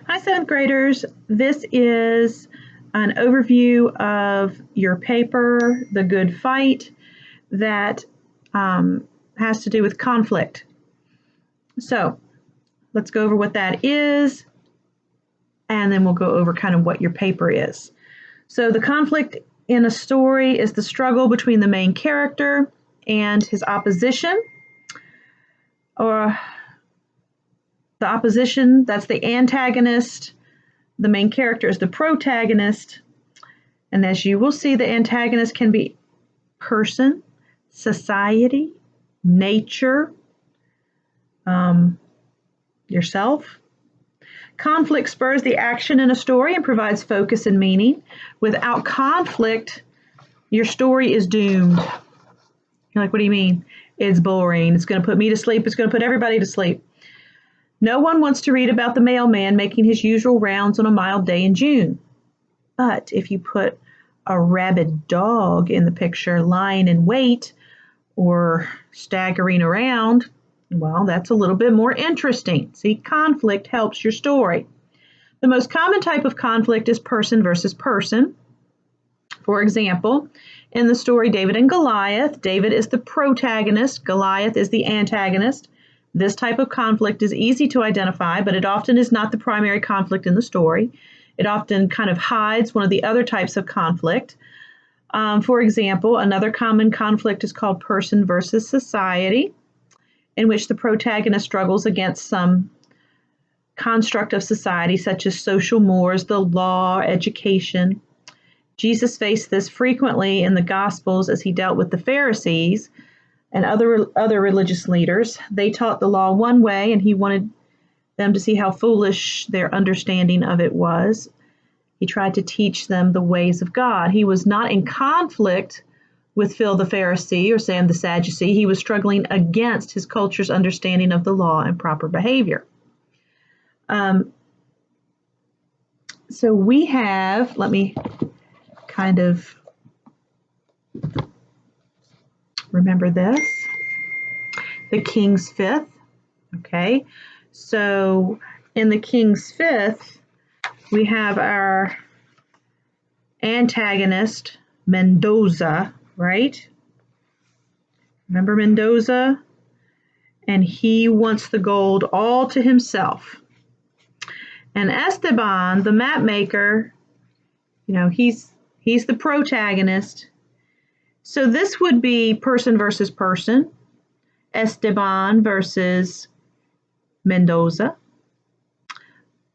Hi, 7th graders. This is an overview of your paper, The Good Fight, that has to do with conflict. So let's go over what that is, and then we'll go over kind of what your paper is. So the conflict in a story is the struggle between the main character and his opposition, or the opposition, that's the antagonist. The main character is the protagonist. And as you will see, the antagonist can be person, society, nature, yourself. Conflict spurs the action in a story and provides focus and meaning. Without conflict, your story is doomed. You're like, what do you mean? It's boring. It's going to put me to sleep. It's going to put everybody to sleep. No one wants to read about the mailman making his usual rounds on a mild day in June. But if you put a rabid dog in the picture lying in wait or staggering around, well, that's a little bit more interesting. See, conflict helps your story. The most common type of conflict is person versus person. For example, in the story David and Goliath, David is the protagonist, Goliath is the antagonist. This type of conflict is easy to identify, but it often is not the primary conflict in the story. It often kind of hides one of the other types of conflict. For example, another common conflict is called person versus society, in which the protagonist struggles against some construct of society, such as social mores, the law, education. Jesus faced this frequently in the Gospels as he dealt with the Pharisees and other religious leaders. They taught the law one way, and he wanted them to see how foolish their understanding of it was. He tried to teach them the ways of God. He was not in conflict with Phil the Pharisee or Sam the Sadducee. He was struggling against his culture's understanding of the law and proper behavior. So we have, let me kind of remember this, the King's Fifth. Okay, so in the King's Fifth, we have our antagonist, Mendoza, right? Remember Mendoza? And he wants the gold all to himself. And Esteban, the map maker, he's the protagonist. So this would be person versus person, Esteban versus Mendoza.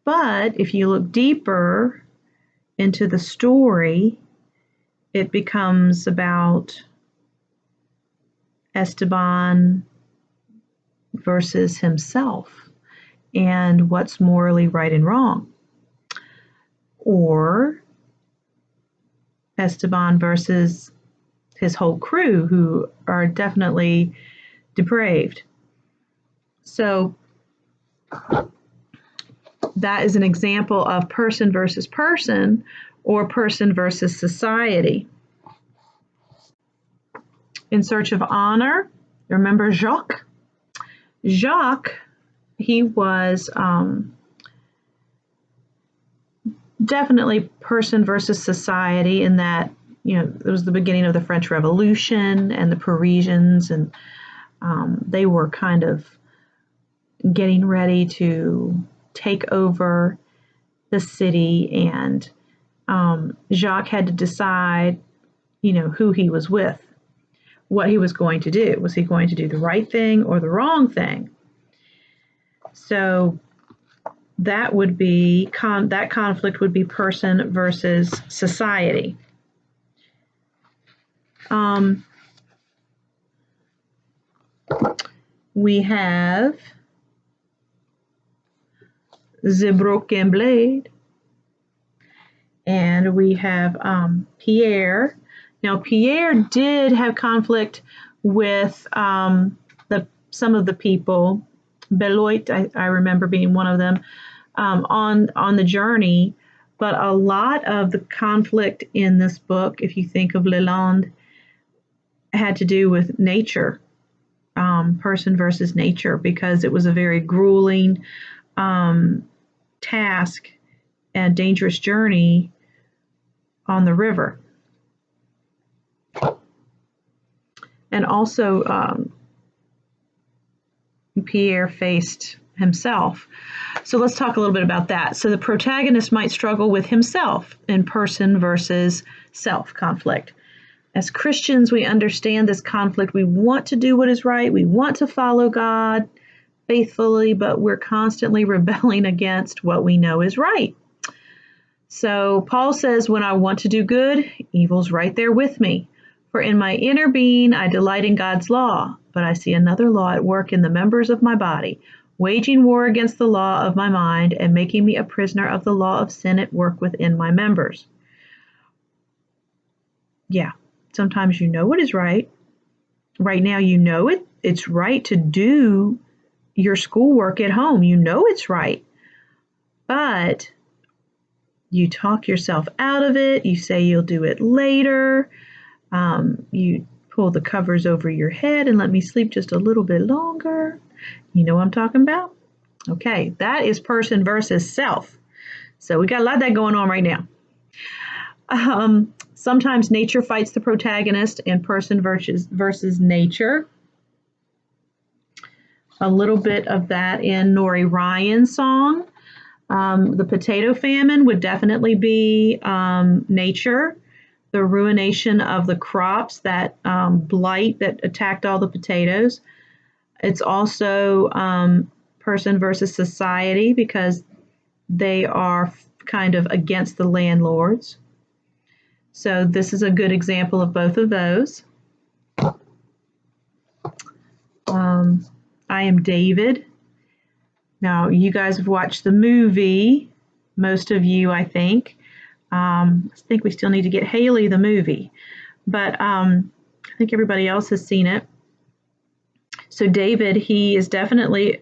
But if you look deeper into the story, it becomes about Esteban versus himself and what's morally right and wrong. Or Esteban versus his whole crew, who are definitely depraved. So that is an example of person versus person or person versus society. In Search of Honor, remember Jacques? Jacques, he was definitely person versus society in that, it was the beginning of the French Revolution and the Parisians, and they were kind of getting ready to take over the city, and Jacques had to decide, who he was with, what he was going to do. Was he going to do the right thing or the wrong thing? So that would be that conflict would be person versus society. We have the broken blade, and we have Pierre. Now, Pierre did have conflict with some of the people. Beloit, I remember being one of them, on the journey. But a lot of the conflict in this book, if you think of Lalande, had to do with nature, person versus nature, because it was a very grueling task and dangerous journey on the river. And also, Pierre faced himself. So let's talk a little bit about that. So the protagonist might struggle with himself in person versus self conflict. As Christians, we understand this conflict. We want to do what is right. We want to follow God faithfully, but we're constantly rebelling against what we know is right. So Paul says, when I want to do good, evil's right there with me. For in my inner being, I delight in God's law, but I see another law at work in the members of my body, waging war against the law of my mind and making me a prisoner of the law of sin at work within my members. Yeah, sometimes you know what is right. Right now, you know it's right to do your schoolwork at home. You know it's right. But you talk yourself out of it. You say you'll do it later. You pull the covers over your head and let me sleep just a little bit longer. You know what I'm talking about? Okay, that is person versus self. So we got a lot of that going on right now. Sometimes nature fights the protagonist in person versus nature. A little bit of that in Nori Ryan's song. The potato famine would definitely be nature. The ruination of the crops, that blight that attacked all the potatoes. It's also person versus society because they are kind of against the landlords. So this is a good example of both of those. I Am David. Now, you guys have watched the movie, most of you, I think. I think we still need to get Haley the movie, but I think everybody else has seen it. So David, he is definitely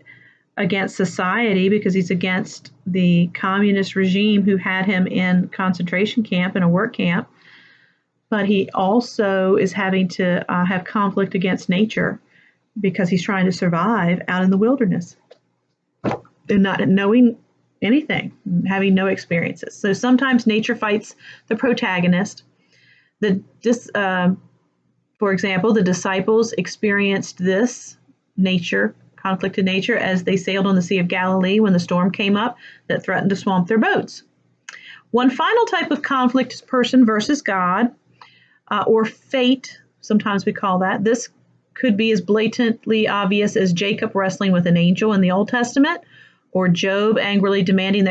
against society because he's against the communist regime who had him in concentration camp and a work camp. But he also is having to have conflict against nature because he's trying to survive out in the wilderness and not knowing anything, having no experiences. So sometimes nature fights the protagonist. For example, the disciples experienced this conflict in nature as they sailed on the Sea of Galilee when the storm came up that threatened to swamp their boats. One final type of conflict is person versus God, or fate, sometimes we call that. This could be as blatantly obvious as Jacob wrestling with an angel in the Old Testament, or Job angrily demanding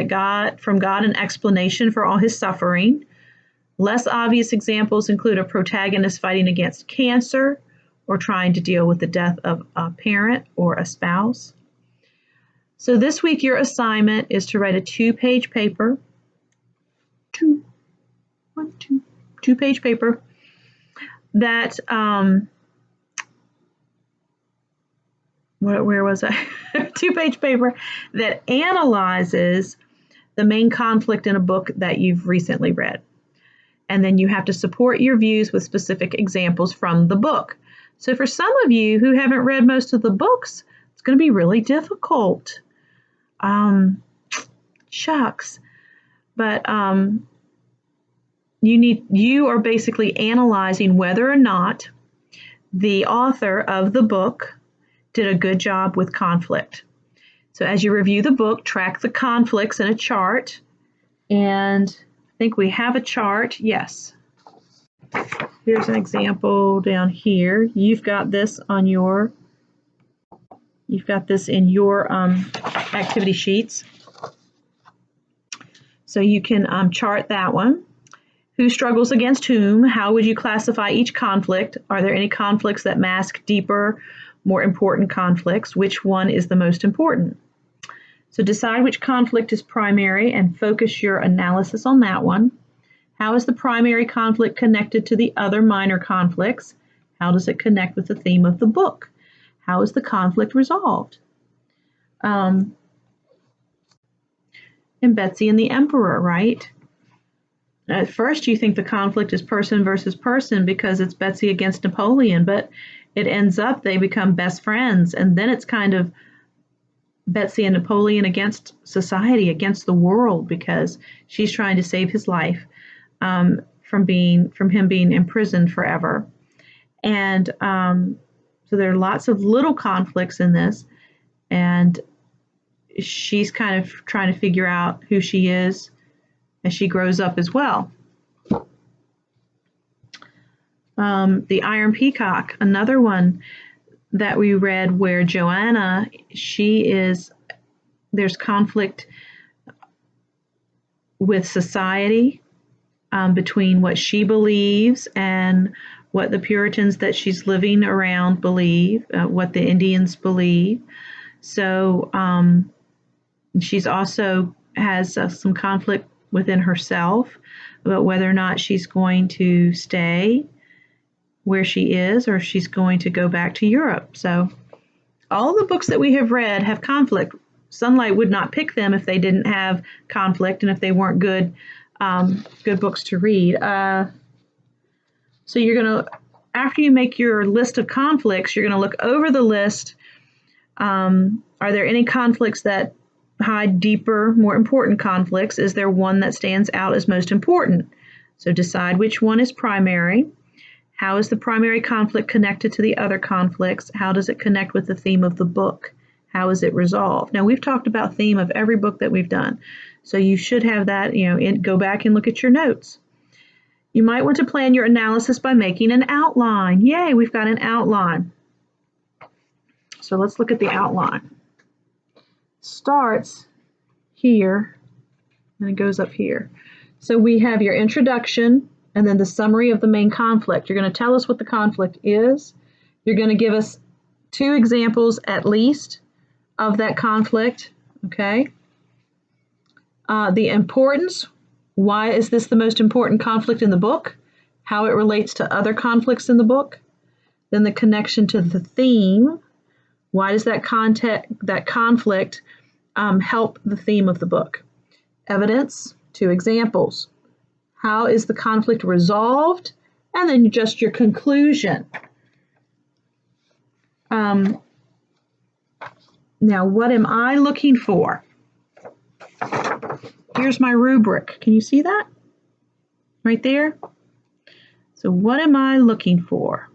from God an explanation for all his suffering. Less obvious examples include a protagonist fighting against cancer or trying to deal with the death of a parent or a spouse. So this week your assignment is to write a two-page paper, two-page paper that, where was I? Two-page paper that analyzes the main conflict in a book that you've recently read. And then you have to support your views with specific examples from the book. So for some of you who haven't read most of the books, it's going to be really difficult. Shucks. But you are basically analyzing whether or not the author of the book did a good job with conflict. So as you review the book, track the conflicts in a chart. And I think we have a chart. Yes. Here's an example down here. You've got this in your activity sheets. So you can chart that one. Who struggles against whom? How would you classify each conflict? Are there any conflicts that mask deeper, more important conflicts? Which one is the most important? So decide which conflict is primary and focus your analysis on that one. How is the primary conflict connected to the other minor conflicts? How does it connect with the theme of the book? How is the conflict resolved? And Betsy and the Emperor, right? At first you think the conflict is person versus person because it's Betsy against Napoleon, but it ends up they become best friends, and then it's kind of Betsy and Napoleon against society, against the world, because she's trying to save his life from him being imprisoned forever. And so there are lots of little conflicts in this, and she's kind of trying to figure out who she is as she grows up as well. The Iron Peacock, another one that we read where Joanna, there's conflict with society between what she believes and what the Puritans that she's living around believe, what the Indians believe. So she's also has some conflict within herself about whether or not she's going to stay where she is or if she's going to go back to Europe. So all the books that we have read have conflict. Sunlight would not pick them if they didn't have conflict and if they weren't good books to read. So you're going to, after you make your list of conflicts, you're going to look over the list. Are there any conflicts that hide deeper, more important conflicts? Is there one that stands out as most important? So decide which one is primary. How is the primary conflict connected to the other conflicts? How does it connect with the theme of the book? How is it resolved? Now, we've talked about theme of every book that we've done, so you should have that, go back and look at your notes. You might want to plan your analysis by making an outline. Yay, we've got an outline. So let's look at the outline. Starts here, and it goes up here. So we have your introduction, and then the summary of the main conflict. You're going to tell us what the conflict is. You're going to give us 2 examples at least of that conflict, okay? The importance, why is this the most important conflict in the book? How it relates to other conflicts in the book. Then the connection to the theme. Why does that conflict help the theme of the book? Evidence, 2 examples. How is the conflict resolved? And then just your conclusion. Now, what am I looking for? Here's my rubric. Can you see that? Right there? So what am I looking for?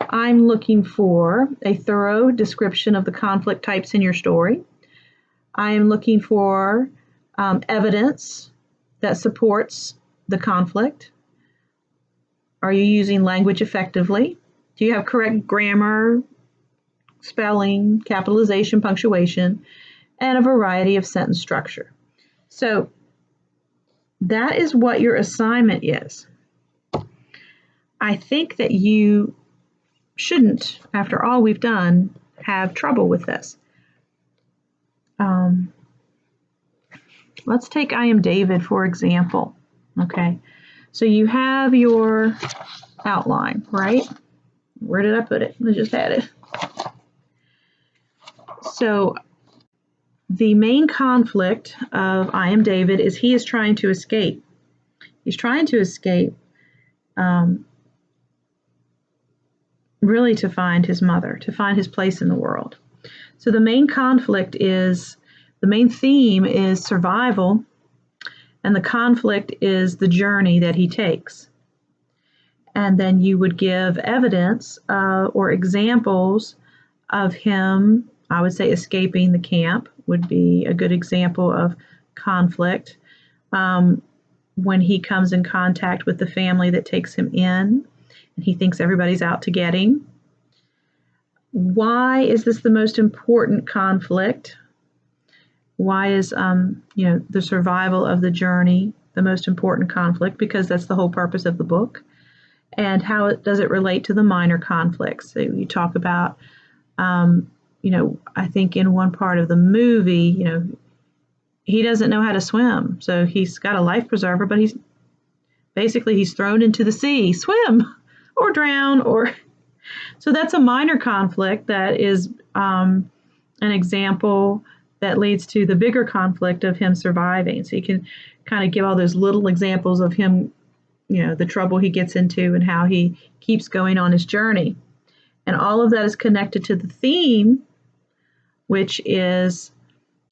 I'm looking for a thorough description of the conflict types in your story. I am looking for evidence that supports the conflict. Are you using language effectively? Do you have correct grammar, spelling, capitalization, punctuation, and a variety of sentence structure? So that is what your assignment is. I think that you shouldn't, after all we've done, have trouble with this. Let's take I Am David, for example. Okay, so you have your outline, right? Where did I put it? I just had it. So the main conflict of I Am David is he is trying to escape. He's trying to escape really to find his mother, to find his place in the world. So the main theme is survival, and the conflict is the journey that he takes. And then you would give evidence or examples of him. I would say escaping the camp would be a good example of conflict. When he comes in contact with the family that takes him in, and he thinks everybody's out to get him. Why is this the most important conflict? Why is the survival of the journey the most important conflict? Because that's the whole purpose of the book. And how does it relate to the minor conflicts? So you talk about, I think in one part of the movie, he doesn't know how to swim. So he's got a life preserver, but he's thrown into the sea. Swim or drown So that's a minor conflict that is an example that leads to the bigger conflict of him surviving. So you can kind of give all those little examples of him, the trouble he gets into and how he keeps going on his journey. And all of that is connected to the theme which is,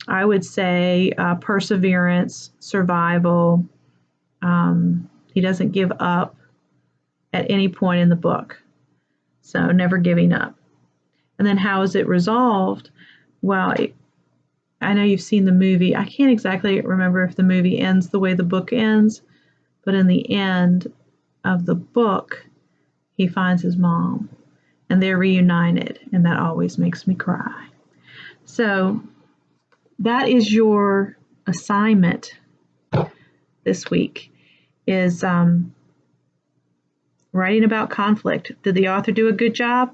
I would say, perseverance, survival. He doesn't give up at any point in the book. So never giving up. And then how is it resolved? Well, I know you've seen the movie. I can't exactly remember if the movie ends the way the book ends, but in the end of the book, he finds his mom and they're reunited, and that always makes me cry. So that is your assignment this week, is writing about conflict. Did the author do a good job?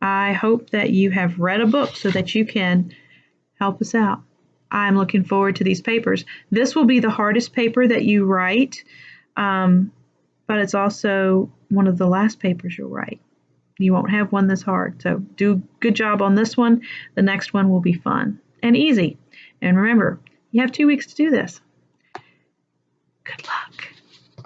I hope that you have read a book so that you can help us out. I'm looking forward to these papers. This will be the hardest paper that you write, but it's also one of the last papers you'll write. You won't have one this hard. So do a good job on this one. The next one will be fun and easy. And remember, you have 2 weeks to do this.